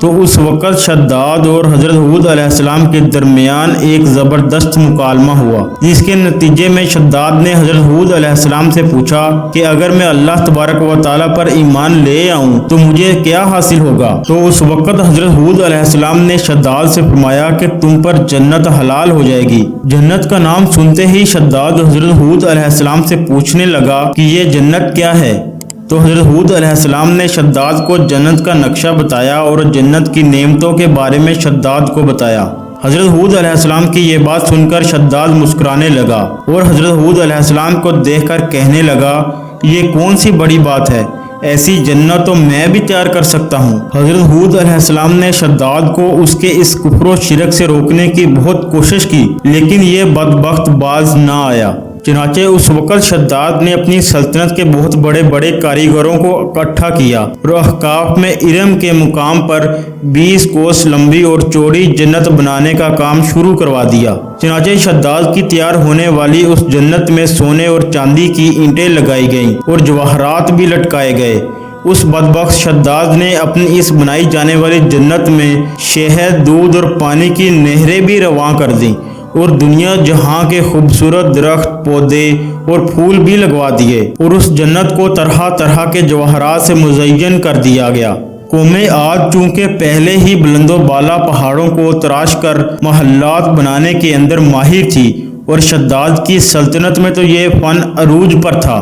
تو اس وقت شداد اور حضرت ہود علیہ السلام کے درمیان ایک زبردست مکالمہ ہوا، جس کے نتیجے میں شداد نے حضرت ہود علیہ السلام سے پوچھا کہ اگر میں اللہ تبارک و تعالیٰ پر ایمان لے آؤں تو مجھے کیا حاصل ہوگا؟ تو اس وقت حضرت ہود علیہ السلام نے شداد سے فرمایا کہ تم پر جنت حلال ہو جائے گی۔ جنت کا نام سنتے ہی شداد حضرت ہود علیہ السلام سے پوچھنے لگا کہ یہ جنت کیا ہے؟ تو حضرت ہود علیہ السلام نے شداد کو جنت کا نقشہ بتایا اور جنت کی نعمتوں کے بارے میں شداد کو بتایا۔ حضرت ہود علیہ السلام کی یہ بات سن کر شداد مسکرانے لگا اور حضرت ہود علیہ السلام کو دیکھ کر کہنے لگا، یہ کون سی بڑی بات ہے، ایسی جنت تو میں بھی تیار کر سکتا ہوں۔ حضرت ہود علیہ السلام نے شداد کو اس کے اس کفر و شرک سے روکنے کی بہت کوشش کی، لیکن یہ بدبخت باز نہ آیا۔ چنانچہ اس وقت شداد نے اپنی سلطنت کے بہت بڑے بڑے کاریگروں کو اکٹھا کیا اور احقاف میں ارم کے مقام پر 20 کوس لمبی اور چوڑی جنت بنانے کا کام شروع کروا دیا۔ چنانچہ شداد کی تیار ہونے والی اس جنت میں سونے اور چاندی کی اینٹیں لگائی گئیں اور جواہرات بھی لٹکائے گئے۔ اس بدبخت شداد نے اپنی اس بنائی جانے والی جنت میں شہد، دودھ اور پانی کی نہریں بھی رواں کر دیں اور دنیا جہاں کے خوبصورت درخت، پودے اور پھول بھی لگوا دیے، اور اس جنت کو طرح طرح کے جواہرات سے مزین کر دیا گیا۔ قوم عاد چونکہ پہلے ہی بلند و بالا پہاڑوں کو تراش کر محلات بنانے کے اندر ماہر تھی، اور شداد کی سلطنت میں تو یہ فن عروج پر تھا۔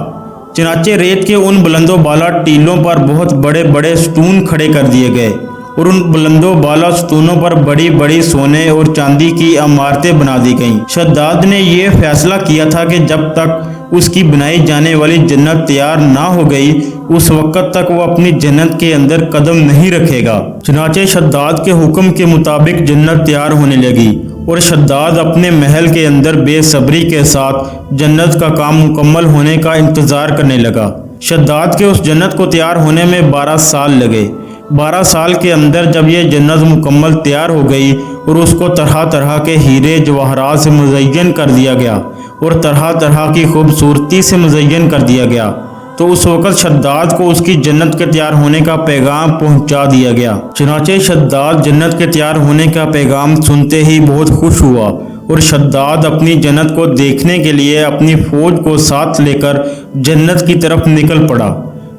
چنانچہ ریت کے ان بلند و بالا ٹیلوں پر بہت بڑے بڑے ستون کھڑے کر دیے گئے اور ان بلند و بالا ستونوں پر بڑی بڑی سونے اور چاندی کی عمارتیں بنا دی گئیں۔ شداد نے یہ فیصلہ کیا تھا کہ جب تک اس کی بنائی جانے والی جنت تیار نہ ہو گئی، اس وقت تک وہ اپنی جنت کے اندر قدم نہیں رکھے گا۔ چنانچہ شداد کے حکم کے مطابق جنت تیار ہونے لگی اور شداد اپنے محل کے اندر بے صبری کے ساتھ جنت کا کام مکمل ہونے کا انتظار کرنے لگا۔ شداد کے اس جنت کو تیار ہونے میں 12 سال لگے۔ 12 سال کے اندر جب یہ جنت مکمل تیار ہو گئی اور اس کو طرح طرح کے ہیرے جواہرات سے مزین کر دیا گیا اور طرح طرح کی خوبصورتی سے مزین کر دیا گیا، تو اس وقت شداد کو اس کی جنت کے تیار ہونے کا پیغام پہنچا دیا گیا۔ چنانچہ شداد جنت کے تیار ہونے کا پیغام سنتے ہی بہت خوش ہوا اور شداد اپنی جنت کو دیکھنے کے لیے اپنی فوج کو ساتھ لے کر جنت کی طرف نکل پڑا۔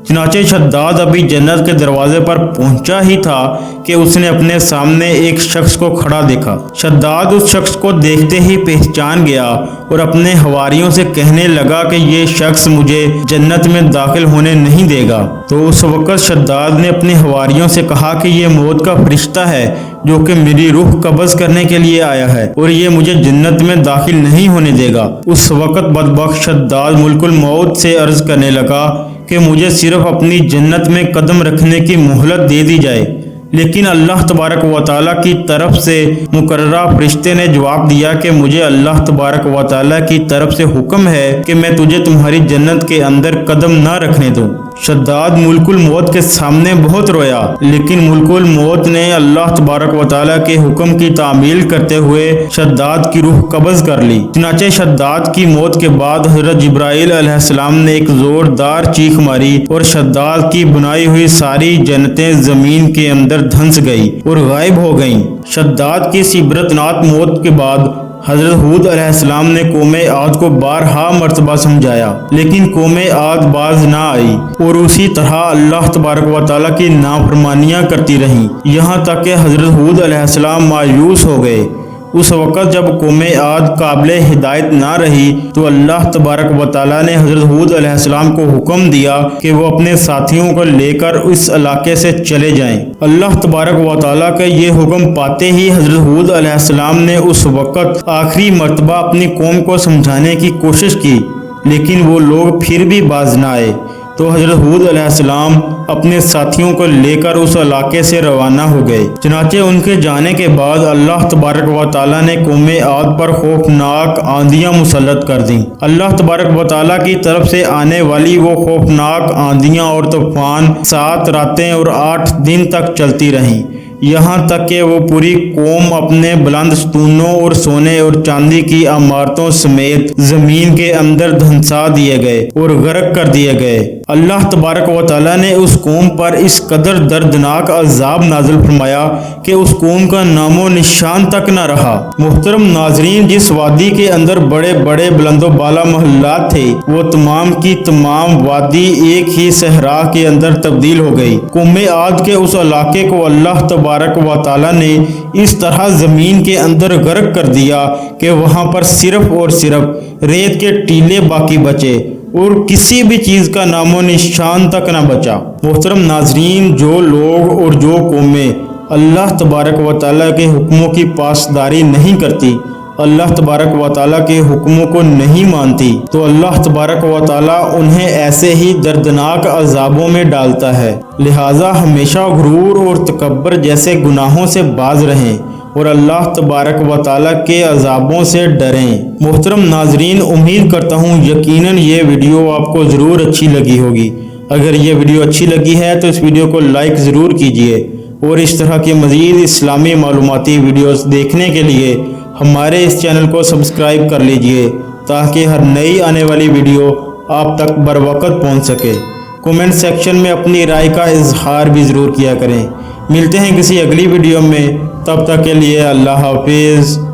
چنانچہ شداد ابھی جنت کے دروازے پر پہنچا ہی تھا کہ اس نے اپنے سامنے ایک شخص کو کھڑا دیکھا۔ شداد اس شخص کو دیکھتے ہی پہچان گیا اور اپنے حواریوں سے کہنے لگا کہ یہ شخص مجھے جنت میں داخل ہونے نہیں دے گا۔ تو اس وقت شداد نے اپنے حواریوں سے کہا کہ یہ موت کا فرشتہ ہے جو کہ میری روح قبض کرنے کے لیے آیا ہے اور یہ مجھے جنت میں داخل نہیں ہونے دے گا۔ اس وقت بدبخت شداد ملک الموت سے عرض کرنے لگا کہ مجھے صرف اپنی جنت میں قدم رکھنے کی مہلت دے دی جائے، لیکن اللہ تبارک و تعالیٰ کی طرف سے مقررہ فرشتے نے جواب دیا کہ مجھے اللہ تبارک و تعالیٰ کی طرف سے حکم ہے کہ میں تجھے تمہاری جنت کے اندر قدم نہ رکھنے دوں۔ شداد ملک الموت کے سامنے بہت رویا، لیکن ملک الموت نے اللہ تبارک و تعالیٰ کے حکم کی تعمیل کرتے ہوئے شداد کی روح قبض کر لی۔ چنانچہ شداد کی موت کے بعد حضرت جبرائیل علیہ السلام نے ایک زوردار چیخ ماری اور شداد کی بنائی ہوئی ساری جنتیں زمین کے اندر دھنس گئی اور غائب ہو گئیں۔ شداد کی اس عبرتناک موت کے بعد حضرت ہود علیہ السلام نے قوم عاد کو بارہا مرتبہ سمجھایا، لیکن قوم عاد باز نہ آئی اور اسی طرح اللہ تبارک و تعالیٰ کی نافرمانیاں کرتی رہیں، یہاں تک کہ حضرت ہود علیہ السلام مایوس ہو گئے۔ اس وقت جب قوم عاد قابل ہدایت نہ رہی تو اللہ تبارک و تعالیٰ نے حضرت ہود علیہ السلام کو حکم دیا کہ وہ اپنے ساتھیوں کو لے کر اس علاقے سے چلے جائیں۔ اللہ تبارک و تعالیٰ کا یہ حکم پاتے ہی حضرت ہود علیہ السلام نے اس وقت آخری مرتبہ اپنی قوم کو سمجھانے کی کوشش کی، لیکن وہ لوگ پھر بھی باز نہ آئے۔ تو حضرت ہود علیہ السلام اپنے ساتھیوں کو لے کر اس علاقے سے روانہ ہو گئے۔ چنانچہ ان کے جانے کے بعد اللہ تبارک و تعالیٰ نے قوم عاد پر خوفناک آندیاں مسلط کر دیں۔ اللہ تبارک و تعالیٰ کی طرف سے آنے والی وہ خوفناک آندیاں اور طوفان 7 راتیں اور 8 دن تک چلتی رہیں، یہاں تک کہ وہ پوری قوم اپنے بلند ستونوں اور سونے اور چاندی کی عمارتوں سمیت زمین کے اندر دھنسا دیے گئے اور غرق کر دیے گئے۔ اللہ تبارک و تعالیٰ نے اس قوم پر اس قدر دردناک عذاب نازل فرمایا کہ اس قوم کا نام و نشان تک نہ رہا۔ محترم ناظرین، جس وادی کے اندر بڑے بڑے بلند و بالا محلات تھے، وہ تمام کی تمام وادی ایک ہی صحرا کے اندر تبدیل ہو گئی۔ قوم عاد کے اس علاقے کو اللہ تبارک و تعالیٰ نے اس طرح زمین کے اندر غرق کر دیا کہ وہاں پر صرف اور صرف ریت کے ٹیلے باقی بچے اور کسی بھی چیز کا نام و نشان تک نہ بچا۔ محترم ناظرین، جو لوگ اور جو قومیں اللہ تبارک و تعالیٰ کے حکموں کی پاسداری نہیں کرتی، اللہ تبارک و تعالیٰ کے حکموں کو نہیں مانتی، تو اللہ تبارک و تعالیٰ انہیں ایسے ہی دردناک عذابوں میں ڈالتا ہے۔ لہٰذا ہمیشہ غرور اور تکبر جیسے گناہوں سے باز رہیں اور اللہ تبارک و تعالیٰ کے عذابوں سے ڈریں۔ محترم ناظرین، امید کرتا ہوں یقیناً یہ ویڈیو آپ کو ضرور اچھی لگی ہوگی۔ اگر یہ ویڈیو اچھی لگی ہے تو اس ویڈیو کو لائک ضرور کیجئے اور اس طرح کے مزید اسلامی معلوماتی ویڈیوز دیکھنے کے لیے ہمارے اس چینل کو سبسکرائب کر لیجئے تاکہ ہر نئی آنے والی ویڈیو آپ تک بر وقت پہنچ سکے۔ کومنٹ سیکشن میں اپنی رائے کا اظہار بھی ضرور کیا کریں۔ ملتے ہیں کسی اگلی ویڈیو میں، تب تک کے لیے اللہ حافظ۔